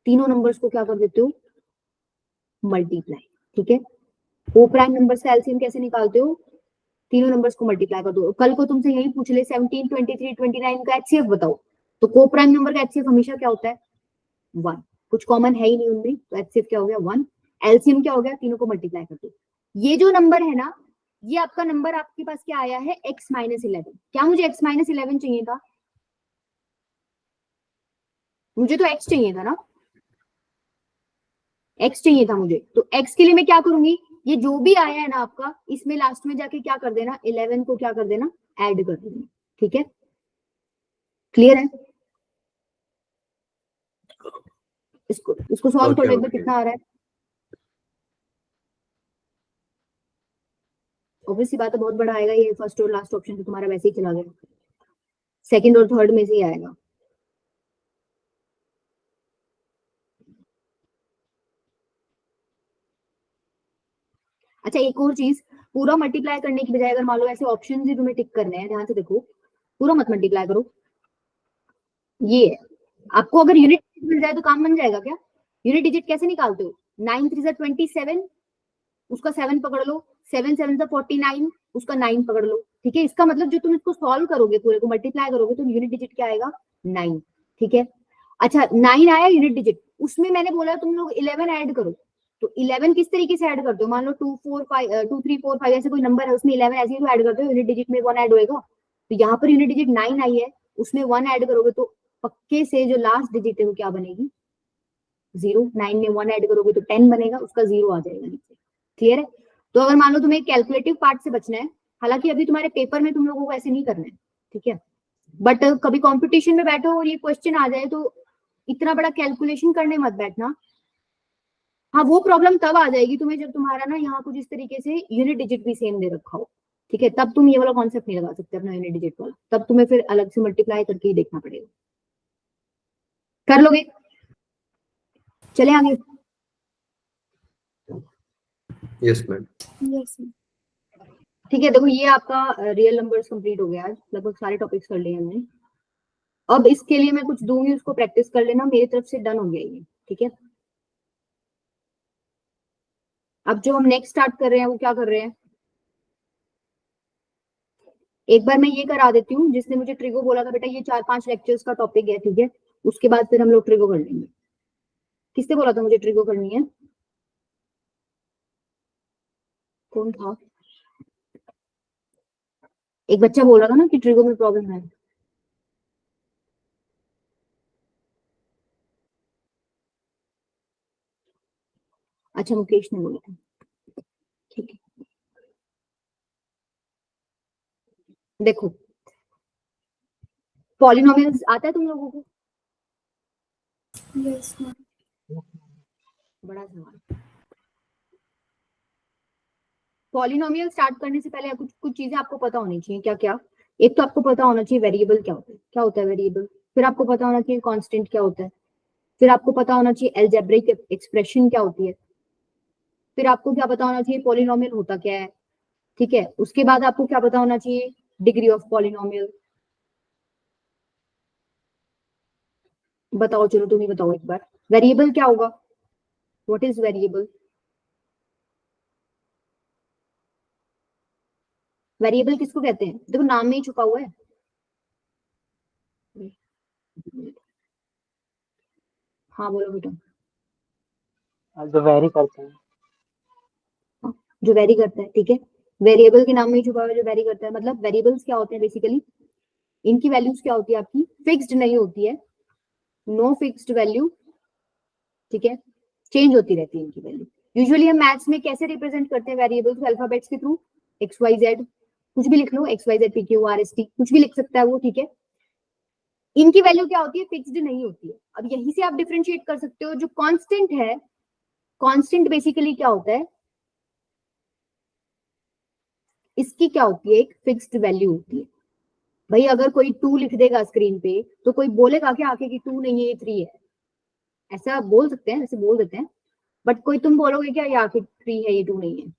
तीनों नंबर्स को क्या कर देते हो, मल्टीप्लाई, ठीक है। कोप्राइम नंबर्स का एलसीएम कैसे निकालते हो, तीनों नंबर्स को मल्टीप्लाई कर दो। कल को तुमसे यही पूछ ले 17, 23, 29 का एचसीएफ बताओ, तो कोप्राइम नंबर का एचसीएफ हमेशा क्या होता है 1, कुछ कॉमन है ही नहीं उनमें, तो एचसीएफ क्या हो गया 1। एलसीएम क्या हो गया, तीनों को मल्टीप्लाई कर दो। ये जो नंबर है ना, ये आपका नंबर आपके पास क्या आया है x-11। क्या मुझे x-11 चाहिए था? मुझे तो x चाहिए था ना, x चाहिए था मुझे। तो x के लिए मैं क्या करूंगी, ये जो भी आया है ना आपका, इसमें लास्ट में जाके क्या कर देना, 11 को क्या कर देना, ऐड कर देना, ठीक है। क्लियर है? इसको सॉल्व कर लो एक बार, कितना आ रहा है। ऑब्वियसली बात है बहुत बड़ा आएगा ये, फर्स्ट और लास्ट ऑप्शन तो तुम्हारा वैसे ही चला गया, सेकंड और थर्ड में से ही आएगा। अच्छा एक और चीज, पूरा मल्टीप्लाई करने की बजाय अगर मान लो ऐसे ऑप्शन ही तुम्हें टिक करने हैं, ध्यान से देखो, पूरा मत मल्टीप्लाई करो। ये है, आपको अगर यूनिट मिल जाए तो काम बन जाएगा क्या? यूनिट डिजिट कैसे निकालते हो, 9 3 27, उसका 7 पकड़ लो, 7 7 49, उसका 9 पकड़ लो, ठीक है। इसका मतलब जो तुम इसको सॉल्व करोगे, पूरे को मल्टीप्लाई करोगे, तो यूनिट डिजिट क्या आएगा 9, ठीक है। अच्छा 9 आया यूनिट डिजिट, उसमें मैंने बोला तुम लोग 11 ऐड करो। तो 11 किस तरीके से ऐड करते हो, मान लो 2 4 5 2 3 4 5 ऐसे कोई नंबर है, उसमें 11 ऐसे ही तो ऐड करते हो, यूनिट डिजिट में 1 ऐड होएगा। तो यहाँ पर यूनिट डिजिट 9 आई है, उसमें 1 ऐड करोगे तो पक्के से जो लास्ट डिजिट है वो क्या बनेगी 0। 9 में 1 ऐड करोगे तो 10 बनेगा, उसका 0 आ जाएगा नीचे, क्लियर है। तो अगर मान लो तुम्हें कैलकुलेटिव पार्ट से बचना है, हालांकि अभी तुम्हारे पेपर में तुम लोगों को ऐसे नहीं करना है, ठीक है, बट कभी कंपटीशन में बैठो और ये क्वेश्चन आ जाए तो इतना बड़ा कैलकुलेशन करने मत बैठना। हाँ वो प्रॉब्लम तब आ जाएगी तुम्हें जब तुम्हारा ना यहाँ कुछ इस तरीके से यूनिट डिजिट भी सेम दे रखा हो, ठीक है, तब तुम ये वाला कॉन्सेप्ट नहीं लगा सकते अपना यूनिट डिजिट वाला, तब तुम्हें फिर अलग से मल्टीप्लाई करके ही देखना पड़ेगा। कर लोगे? चले आगे। Yes, ma'am. Yes, ma'am. ठीक है, देखो ये आपका रियल नंबर्स कंप्लीट हो गया, आज लगभग सारे टॉपिक्स कर लिए हमने। अब इसके लिए मैं कुछ दूंगी, उसको प्रैक्टिस कर लेना, मेरी तरफ से डन हो गया ये, ठीक है। अब जो हम नेक्स्ट स्टार्ट कर रहे हैं वो क्या कर रहे हैं, एक बार मैं ये करा देती हूँ, जिसने मुझे ट्रिगो बोला था बेटा ये 4-5 लेक्चर्स का टॉपिक है, ठीक है, उसके बाद फिर हम लोग ट्रिगो कर लेंगे। किसने बोला था मुझे ट्रिगो करनी है, कौन था? एक बच्चा बोल रहा था ना कि ट्रिगो में प्रॉब्लम है। अच्छा मुकेश ने बोला था, ठीक है। देखो पॉलिनोमियल्स आता है तुम लोगों को? Yes, ma'am. बड़ा सवाल। पॉलिनोमियल स्टार्ट करने से पहले कुछ कुछ चीजें आपको पता होनी चाहिए। क्या क्या? एक तो आपको पता होना चाहिए वेरिएबल क्या होता है। क्या होता है वेरिएबल? फिर आपको पता होना चाहिए कांस्टेंट क्या होता है। फिर आपको पता होना चाहिए अलजेब्रिक एक्सप्रेशन क्या होती है। फिर आपको क्या पता होना चाहिए पॉलिनोमियल होता क्या है, ठीक है। उसके बाद आपको क्या पता होना चाहिए डिग्री ऑफ पॉलिनोमियल। बताओ, चलो तुम ही बताओ एक बार, वेरिएबल क्या होगा? What is variable? वेरिएबल किसको कहते हैं? देखो नाम में ही छुपा हुआ है। हाँ बोलो बेटा। जो वेरी करते हैं। हाँ, जो वेरी करता है, ठीक है। वेरिएबल के नाम में ही छुपा हुआ है जो वेरी करता है। मतलब वेरिएबल्स क्या होते हैं बेसिकली? इनकी वैल्यूज क्या होती है आपकी? फिक्स्ड नहीं होती है, नो फिक्स्ड वैल्यू, ठीक है। चेंज होती रहती है इनकी वैल्यू। यूजुअली हम मैथ्स में कैसे रिप्रेजेंट करते हैं वेरिएबल्स? अल्फाबेट्स के थ्रू। एक्स वाई जेड, कुछ भी लिख लो, X Y Z P Q R S T, कुछ भी लिख सकता है वो, ठीक है। इनकी वैल्यू क्या होती है? फिक्स्ड नहीं होती है। अब यहीं से आप डिफरेंशिएट कर सकते हो। जो कांस्टेंट है, कांस्टेंट बेसिकली क्या होता है? इसकी क्या होती है? एक फिक्स्ड वैल्यू होती है। भाई अगर कोई 2 लिख देगा स्क्रीन पे तो कोई बोलेगा क्या आके कि 2 नहीं है ये 3 है? ऐसा बोल सकते हैं, ऐसे बोल देते हैं, बट कोई तुम बोलोगे क्या ये आके 3 है ये 2 नहीं है?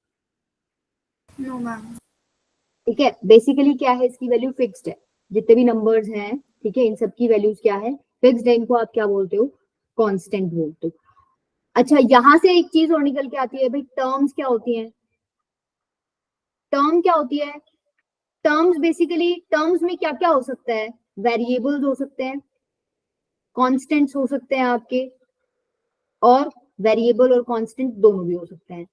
No, ma'am. ठीक है। बेसिकली क्या है, इसकी वैल्यू फिक्स्ड है। जितने भी नंबर्स हैं, ठीक है, इन सबकी वैल्यूज क्या है? फिक्स्ड है। इनको आप क्या बोलते हो? कांस्टेंट बोलते हो। अच्छा यहां से एक चीज और निकल के आती है भाई, टर्म्स क्या होती हैं? टर्म क्या होती है? टर्म्स बेसिकली, टर्म्स में क्या क्या हो सकता है? वेरिएबल्स हो सकते हैं, कांस्टेंट्स हो सकते हैं आपके, और वेरिएबल और कांस्टेंट दोनों भी हो सकते हैं।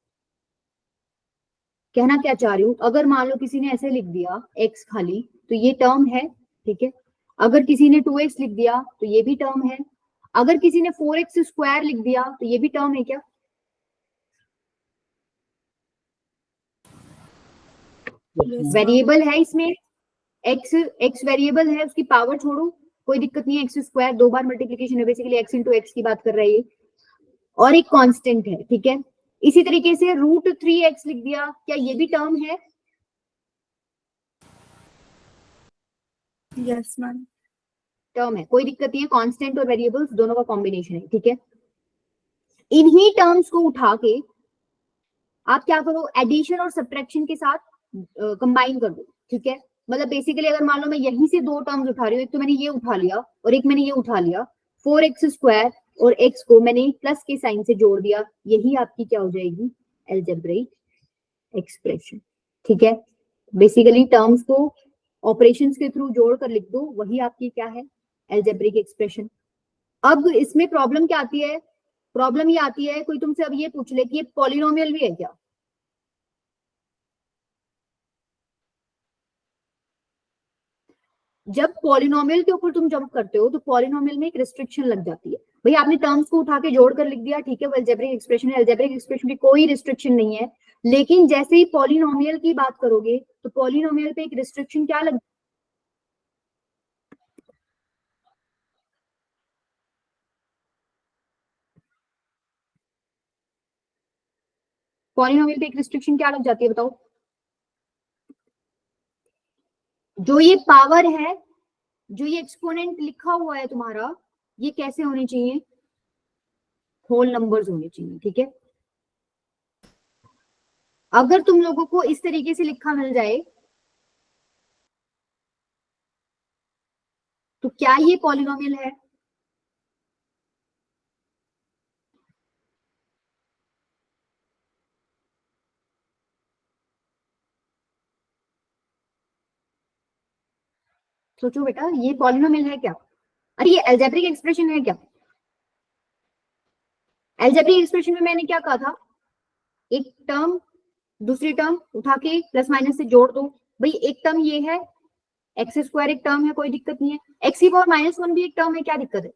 कहना क्या चाह रही हूँ, अगर मान लो किसी ने ऐसे लिख दिया x खाली, तो ये टर्म है, ठीक है। अगर किसी ने 2x लिख दिया तो ये भी टर्म है। अगर किसी ने 4x स्क्वायर लिख दिया तो ये भी टर्म है क्या? Yes, ma'am. वेरिएबल है इसमें, x वेरिएबल है, उसकी पावर छोड़ो, कोई दिक्कत नहीं है। एक्स स्क्वायर 2 बार मल्टीप्लीकेशन है, बेसिकली x इंटू एक्स की बात कर रही है। और एक कांस्टेंट है, ठीक है। इसी तरीके से √3x लिख दिया, क्या ये भी टर्म है? Yes, ma'am. टर्म है, कोई दिक्कत नहीं है। कांस्टेंट और वेरिएबल्स दोनों का कॉम्बिनेशन है, ठीक है। इन्हीं टर्म्स को उठा के आप क्या करो, एडिशन और सब्ट्रैक्शन के साथ कंबाइन कर दो, ठीक है। मतलब बेसिकली अगर मान लो मैं यहीं से 2 टर्म्स उठा रही हूँ, एक तो मैंने ये उठा लिया और एक मैंने ये उठा लिया, 4x स्क्वायर और x को मैंने प्लस के साइन से जोड़ दिया, यही आपकी क्या हो जाएगी? अलजेब्रिक एक्सप्रेशन, ठीक है। बेसिकली टर्म्स को ऑपरेशंस के थ्रू जोड़ कर लिख दो, वही आपकी क्या है? Algebraic expression. अब इसमें प्रॉब्लम क्या आती है? प्रॉब्लम ये आती है, कोई तुमसे अब ये पूछ ले कि ये पॉलिनोमियल भी है क्या? जब पॉलिनोमियल के ऊपर तुम जंप करते हो तो पॉलिनोमियल में एक रिस्ट्रिक्शन लग जाती है। भाई आपने टर्म्स को उठा के जोड़ कर लिख दिया, ठीक है, वो अलजेब्रिक एक्सप्रेशन है। अलजेब्रिक एक्सप्रेशन की कोई रिस्ट्रिक्शन नहीं है। लेकिन जैसे ही पॉलिनोमियल की बात करोगे तो पॉलिनोमियल पे एक रिस्ट्रिक्शन क्या लग, पॉलिनोमियल पे एक रिस्ट्रिक्शन क्या लग जाती है बताओ? जो ये पावर है, जो ये एक्सपोनेंट लिखा हुआ है तुम्हारा, ये कैसे होने चाहिए? होल नंबर्स होने चाहिए, ठीक है। अगर तुम लोगों को इस तरीके से लिखा मिल जाए तो क्या ये पॉलिनोमियल है? सोचो बेटा, ये पॉलिनोमियल है क्या? अरे ये अलजेब्रिक एक्सप्रेशन है क्या? अलजेब्रिक एक्सप्रेशन में मैंने क्या कहा था? एक टर्म दूसरी टर्म उठा के प्लस माइनस से जोड़ दो, भाई एक टर्म ये है, एक्स स्क्वायर एक टर्म है, कोई दिक्कत नहीं है, एक्स की पावर -1 भी एक टर्म है, क्या दिक्कत है?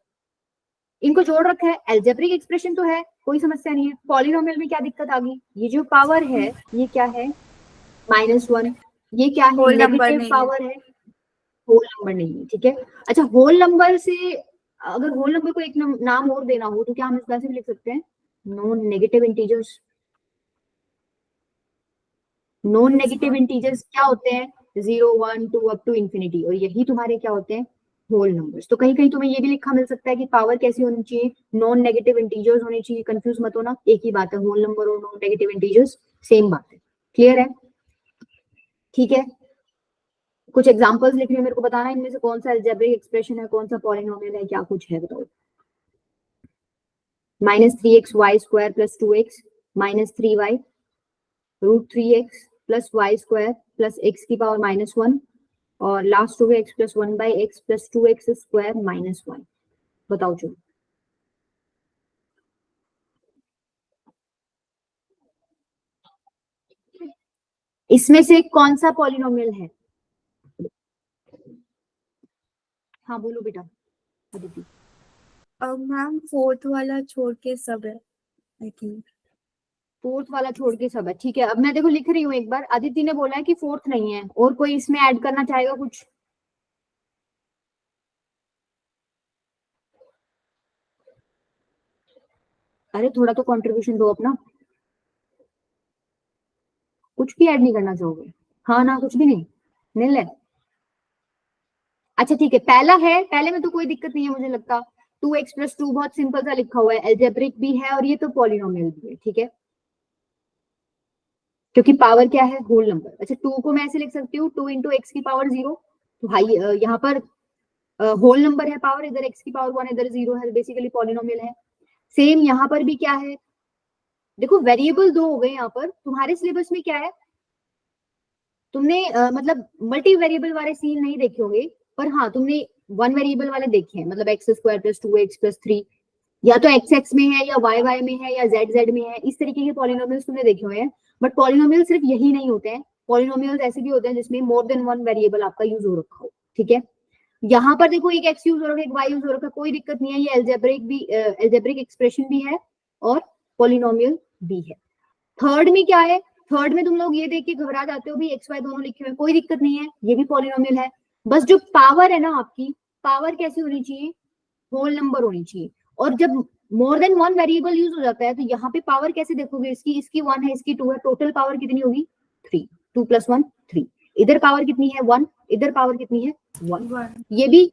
इनको जोड़ रखा है, एल्जेब्रिक एक्सप्रेशन तो है, कोई समस्या नहीं है। पॉलिनोमियल में क्या दिक्कत आ गई? ये जो पावर है ये क्या है? -1। ये क्या है? Whole number नेगेटिव नहीं है। पावर है, होल नंबर नहीं है। ठीक है, अच्छा होल नंबर से अगर होल नंबर को एक नाम और देना हो तो क्या हम इस तरह से भी लिख सकते हैं? Non negative integers. Non negative integers क्या होते हैं? 0 1 2 अप टू इंफिनिटी, और यही तुम्हारे क्या होते हैं? Whole numbers. तो कहीं कहीं तुम्हें ये भी लिखा मिल सकता है कि पावर कैसी होनी चाहिए? नॉन नेगेटिव इंटीजर्स होनी चाहिए। कंफ्यूज मत होना, एक ही बात है, होल नंबर और नॉन नेगेटिव इंटीजर्स सेम बात है। क्लियर है? ठीक है, कुछ एग्जांपल्स लिखने मेरे को बताना, इनमें से कौन सा अलजेब्रिक एक्सप्रेशन है, कौन सा पॉलिनोमियल है, क्या कुछ है बताओ। -3xy² + 2x -3y √3x + y² + x की पावर -1, और लास्ट हो गया x + 1/x + 2x² -1। बताओ जो इसमें से कौन सा पॉलिनोमियल है? हाँ बोलो बेटा अदिति। मैम फोर्थ वाला छोड़ के सब है आई थिंक। फोर्थ वाला छोड़ के सब है, ठीक है। अब मैं देखो लिख रही हूँ एक बार। अदिति ने बोला है कि फोर्थ नहीं है, और कोई इसमें ऐड करना चाहेगा कुछ? अरे थोड़ा तो कंट्रीब्यूशन दो अपना, कुछ भी ऐड नहीं करना चाहोगे? हाँ ना, कुछ भी नहीं, नील है। अच्छा ठीक है, पहला है, पहले में तो कोई दिक्कत नहीं है मुझे लगता। 2x + 2 बहुत सिंपल सा लिखा हुआ है, एल्जेब्रिक भी है और ये तो पॉलिनोमियल भी है। ठीक है, क्योंकि पावर क्या है? Whole number. अच्छा 2 को मैं ऐसे लिख सकती हूँ 2 × x की पावर 0। तो हाई यहाँ पर होल नंबर है पावर, इधर x की पावर 1 इधर 0 है, बेसिकली पॉलिनोमियल है। सेम यहाँ पर भी क्या है? देखो वेरिएबल दो हो गए यहाँ पर। तुम्हारे सिलेबस में क्या है? तुमने मतलब मल्टी वेरिएबल वाले सीन नहीं देखे होंगे, पर हाँ तुमने वन वेरिएबल वाले देखे हैं, मतलब x² + 2x + 3, या तो x x में है या y y में है या z z में है, इस तरीके के पॉलिनोमियल्स तुमने देखे हुए हैं। बट पॉलिनोमियल सिर्फ यही नहीं होते हैं, पॉलिनोमियल्स ऐसे भी होते हैं जिसमें मोर देन वन वेरिएबल आपका यूज हो रखा हो। ठीक है, यहाँ पर देखो एक x यूज हो रखा है, एक y यूज हो रखा है, कोई दिक्कत नहीं है, ये एल्जेब्रिक भी, एल्जेब्रिक एक्सप्रेशन भी है और पॉलिनोमियल भी है। थर्ड में क्या है? थर्ड में तुम लोग ये देख के घबरा जाते हो भी एक्स वाई दोनों लिखे हुए, कोई दिक्कत नहीं है, ये भी पॉलिनोमियल है। बस जो पावर है ना आपकी, पावर कैसी होनी चाहिए? होल नंबर होनी चाहिए। और जब more than one variable use हो जाता है तो यहाँ पे पावर कैसे देखोगे? इसकी 1 है, इसकी 2 है, टोटल पावर कितनी होगी? 3। 2 + 1 3। इधर पावर कितनी है? 1। इधर पावर कितनी है? 1। ये भी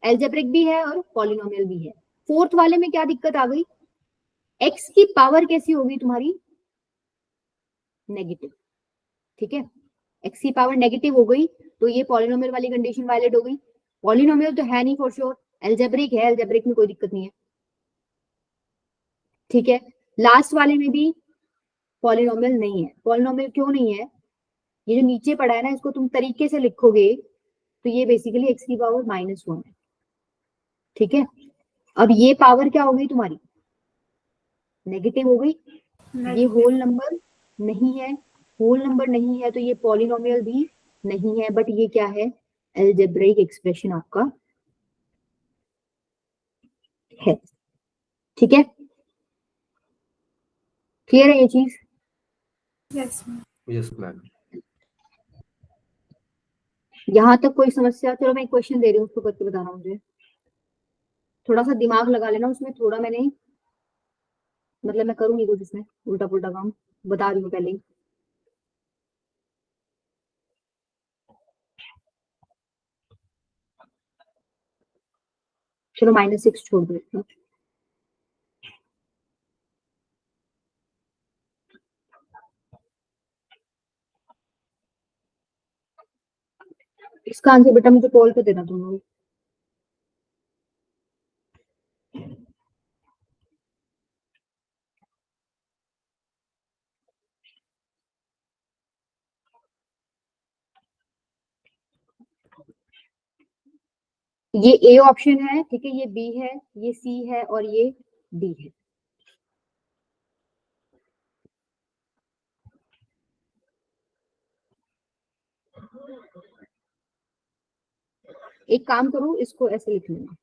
एल्जेब्रिक भी है और पॉलिनोमियल भी है। फोर्थ वाले में क्या दिक्कत आ गई? एक्स की पावर कैसी होगी तुम्हारी? नेगेटिव। ठीक है, एक्स की पावर नेगेटिव हो गई तो ये पॉलिनोमियल वाली कंडीशन वायलेट हो गई। पॉलिनोमियल तो है नहीं फॉर श्योर, एल्जेब्रिक है, एल्जेब्रिक में कोई दिक्कत नहीं है। ठीक है, लास्ट वाले में भी पॉलिनोमियल नहीं है। पॉलिनोमियल क्यों नहीं है? ये जो नीचे पड़ा है ना, इसको तुम तरीके से लिखोगे तो ये बेसिकली एक्स की पावर -1 है। ठीक है, अब ये पावर क्या हो गई तुम्हारी? नेगेटिव हो गई। ये होल नंबर नहीं है, होल नंबर नहीं है तो ये पॉलिनोमियल भी नहीं है, बट ये क्या है? एल्जेब्रिक एक्सप्रेशन आपका है। ठीक है, क्लियर है ये चीज? Yes ma'am. Yes, ma'am. यहां तक कोई समस्या? चलो मैं एक क्वेश्चन दे रही हूँ, उसको करके बताना मुझे। थोड़ा सा दिमाग लगा लेना उसमें, थोड़ा मैंने मतलब मैं करूंगी कुछ इसमें उल्टा पुल्टा काम, बता रही हूँ पहले ही। चलो -6 छोड़ दो इसमें। इसका आंसर बेटा मुझे कॉल पे देना तुम लोग। ये ए ऑप्शन है, ठीक है, ये बी है, ये सी है और ये डी है। एक काम करो, इसको ऐसे लिख लेना,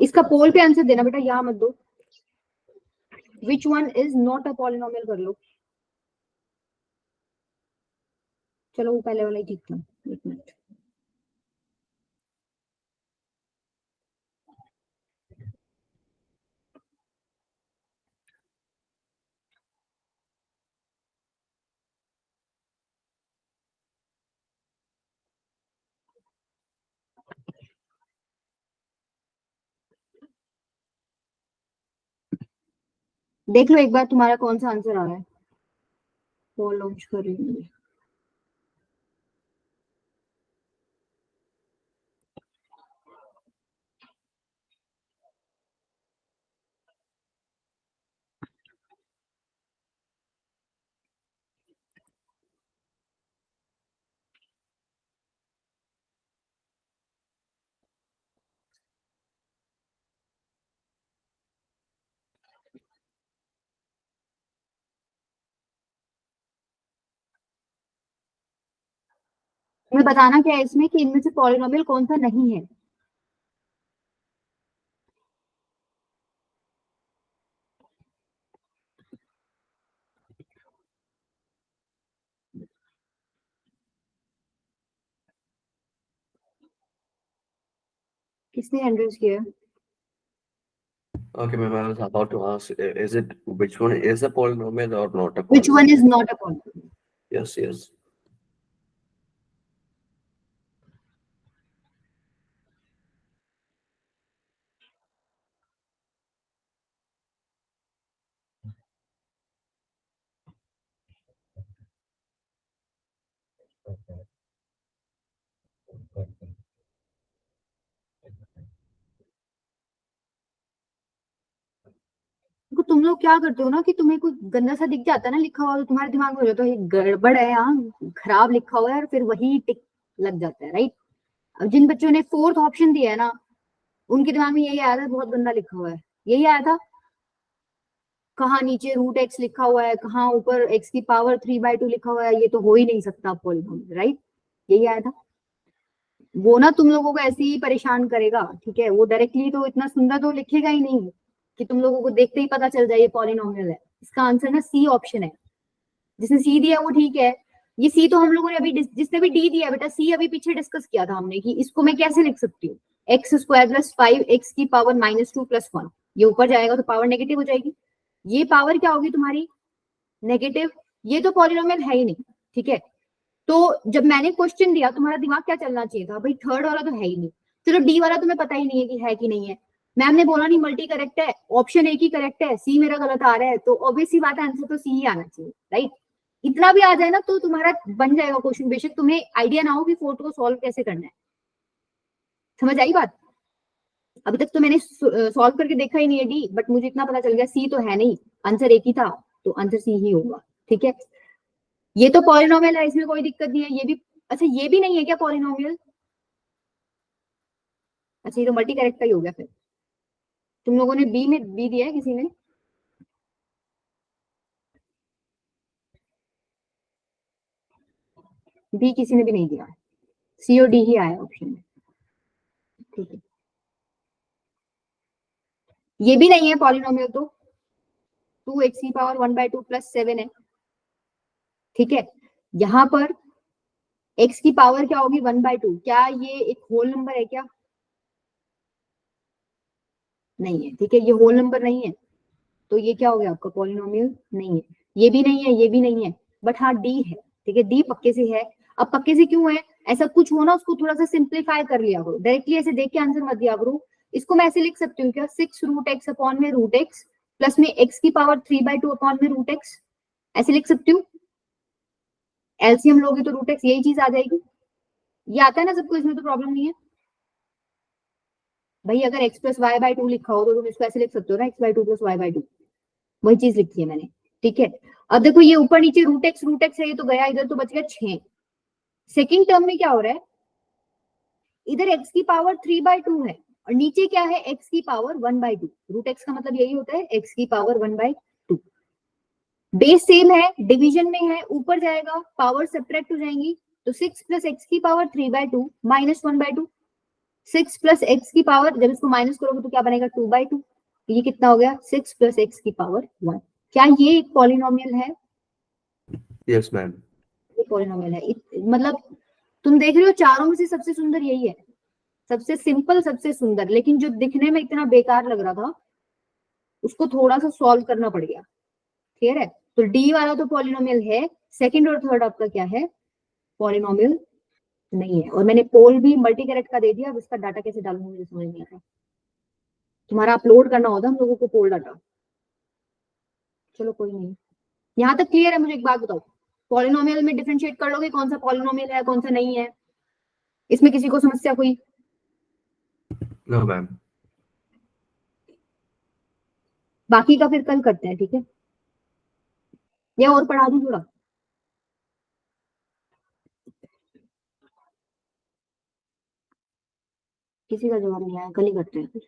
इसका पोल पे आंसर देना बेटा, यहाँ मत दो। Which one is not a polynomial कर लो। चलो वो पहले वाला ही ठीक था, एक मिनट। देख लो एक बार तुम्हारा कौन सा आंसर आ रहा है। पोल लॉन्च कर रही हूँ। तुम्हें बताना क्या है इसमें कि इनमें से पॉलिनोमियल कौन सा नहीं है। किसने हैंड रेज किया? Okay, ma'am, I was about to ask, is it which one is a polynomial or not a Which one is polynomial? not a polynomial? Yes, yes. देखो तुम लोग क्या करते हो ना कि तुम्हें कुछ गंदा सा दिख जाता है ना लिखा हुआ, तो तुम्हारे दिमाग में हो जाता है ये गड़बड़ है, यहाँ खराब लिखा हुआ है, और फिर वही टिक लग जाता है, राइट। अब जिन बच्चों ने फोर्थ ऑप्शन दिया है ना, उनके दिमाग में यही आया था बहुत गंदा लिखा हुआ है, यही आया था। कहाँ नीचे रूट एक्स लिखा हुआ है, कहाँ ऊपर एक्स की पावर 3/2 लिखा हुआ है, ये तो हो ही नहीं सकता पॉलिनोमियल, राइट। यही आया था। वो ना तुम लोगों को ऐसे ही परेशान करेगा, ठीक है। वो डायरेक्टली तो इतना सुंदर तो लिखेगा ही नहीं कि तुम लोगों को देखते ही पता चल जाए ये पॉलिनोमियल है। इसका आंसर ना सी ऑप्शन है। जिसने सी दिया वो ठीक है, ये सी तो हम लोगों ने अभी जिसने भी डी दिया बेटा, सी अभी पीछे डिस्कस किया था हमने कि इसको मैं कैसे लिख सकती हूँ। एक्स स्क्वायर प्लस 5 एक्स की पावर -2 + 1, ये ऊपर जाएगा तो पावर नेगेटिव हो जाएगी, ये पावर क्या होगी तुम्हारी, नेगेटिव। ये तो पॉलिनोमियल है ही नहीं, ठीक है। तो जब मैंने क्वेश्चन दिया तुम्हारा दिमाग क्या चलना चाहिए था, भाई थर्ड वाला तो है ही नहीं, चलो डी वाला तुम्हें पता ही नहीं है कि है कि नहीं है। मैम ने बोला नहीं मल्टी करेक्ट है, ऑप्शन एक ही करेक्ट है, सी मेरा गलत आ रहा है, तो ऑब्वियस सी बात है आंसर तो सी ही आना चाहिए, राइट। इतना भी आ जाए ना तो तुम्हारा बन जाएगा क्वेश्चन, बेशक तुम्हें आइडिया ना हो कि फोर्थ को सॉल्व कैसे करना है। समझ आई बात? अभी तक तो मैंने सॉल्व करके देखा ही नहीं है डी, बट मुझे इतना पता चल गया सी तो है नहीं, आंसर एक ही था, तो आंसर सी ही होगा, ठीक है। ये तो पॉलिनोमियल है, इसमें कोई दिक्कत नहीं है। ये भी, अच्छा ये भी नहीं है क्या पॉलिनोमियल? अच्छा ये तो मल्टी कैरेक्टर ही हो गया फिर। तुम लोगों ने बी में बी दिया है किसी ने? बी किसी ने भी नहीं दिया, सी और डी ही आया ऑप्शन में, ठीक है। ये भी नहीं है पॉलिनोमियल, तो 2x की पावर 1/2 + 7 है, ठीक है। यहाँ पर x की पावर क्या होगी 1/2, क्या ये एक होल नंबर है क्या? नहीं है, ठीक है, ये होल नंबर नहीं है, तो ये क्या हो गया आपका पॉलिनोमियल नहीं है। ये भी नहीं है, ये भी नहीं है, बट हाँ डी है, ठीक है, डी पक्के से है। अब पक्के से क्यों है? ऐसा कुछ हो ना उसको थोड़ा सा सिंप्लीफाई कर लिया करो, डायरेक्टली ऐसे देख के आंसर मत दिया करो। इसको मैं ऐसे लिख सकती हूँ क्या, 6√x अपॉन में √x प्लस में x की पावर 3/2 अपॉन में √x, ऐसे लिख सकती हूँ। एलसीएम लोगे तो √x यही चीज आ जाएगी। ये आता है ना सबको, इसमें तो प्रॉब्लम नहीं है भाई। अगर x + y/2 लिखा हो तो तुम इसको ऐसे लिख सकते हो ना, x/2 + y/2, वही चीज लिखी है मैंने, ठीक है। अब देखो ये ऊपर नीचे √x है, ये तो गया इधर, तो बच गया 6। सेकंड टर्म में क्या हो रहा है, इधर x की पावर 3/2 है और नीचे क्या है, x की पावर 1/2। √x का मतलब यही होता है x की पावर 1/2। बेस सेम है, डिवीजन में है, ऊपर जाएगा पावर सब्ट्रैक्ट हो जाएंगी, तो 6 + x की पावर 3/2 - 1/2। 6 प्लस एक्स की पावर, जब इसको माइनस करोगे तो क्या बनेगा 2/2। ये कितना हो गया 6 प्लस एक्स की पावर 1। क्या ये एक पॉलिनोमियल है? Yes, ma'am. ये पॉलिनोमियल है। मतलब तुम देख रहे हो चारों में से सबसे सुंदर यही है, सबसे सिंपल, सबसे सुंदर, लेकिन जो दिखने में इतना बेकार लग रहा था उसको थोड़ा सा सॉल्व करना पड़ गया। क्लियर है? तो डी वाला तो पॉलिनोमियल है, सेकंड और थर्ड आपका क्या है? पॉलिनोमियल नहीं है। और मैंने पोल भी मल्टी कैरेट का दे दिया, अब इसका डाटा कैसे डालूंगा मुझे समझ नहीं आ रहा। तुम्हारा अपलोड करना होता हम लोगों को पोल डाटा। चलो कोई नहीं, यहाँ तक क्लियर है। मुझे एक बात बताओ, पॉलिनोमियल में डिफरेंशिएट कर लोगे कौन सा पॉलिनोमियल है कौन सा नहीं है? इसमें किसी को समस्या कोई? No, ma'am. बाकी का फिर कल करते हैं, ठीक है? या और पढ़ा दूं थोड़ा? किसी का जवाब नहीं आया, कल ही करते हैं फिर।